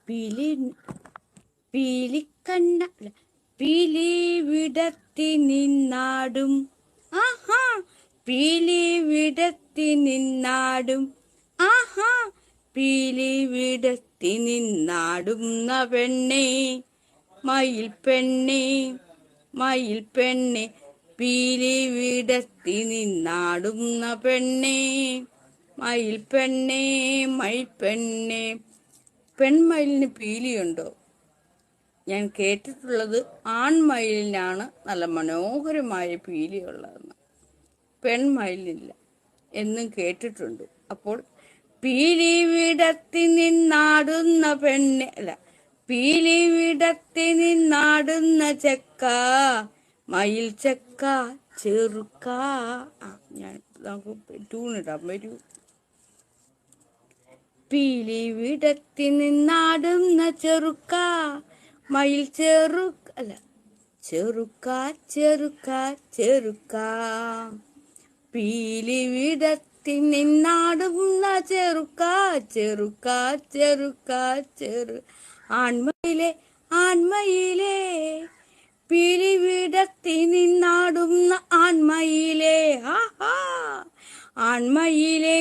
പീലി പീലിക്കണ്ണ പീലി വിടത്തി നിന്നാടും. ആഹാ പീലി വിടത്തി നിന്നാടും. ആഹാ പീലി വിടത്തി നിന്നാടുന്ന പെണ്ണേ മയിൽ പെണ്ണേ മയിൽ പെണ്ണേ പീലി വിടത്തി നിന്നാടുന്ന പെണ്ണേ മയിൽ പെണ്ണേ മയിൽ പെണ്ണേ. പെൺമയിലിന് പീലിയുണ്ടോ? ഞാൻ കേട്ടിട്ടുള്ളത് ആൺമയിലിനാണ് നല്ല മനോഹരമായ പീലിയുള്ളതെന്ന്. പെൺമയിലിനില്ല എന്നും കേട്ടിട്ടുണ്ട്. അപ്പോൾ പീലി വിടത്തി നിന്നാടുന്ന പെണ്ണെ അല്ല പീലി വിടത്തി നിന്നാടുന്ന ചെക്ക മയിൽ ചെക്ക ചെറുക്ക. ഞാൻ നമുക്ക് ട്യൂണിടാൻ വരൂ. പീലി വിടത്തി നിന്നാടുന്ന ചെറുക്ക മയിൽ ചെറുക്ക ചെറുക്ക ചെറുക്ക. പീലി വിടത്തി നിന്നാടുന്ന ചെറുക്ക ചെറുക്ക ചെറുക്ക ആൺമയിലേ ആൺമയിലേ പീലി വിടത്തി നിന്നാടുന്ന ആൺമയിലേ. ആൺമയിലേ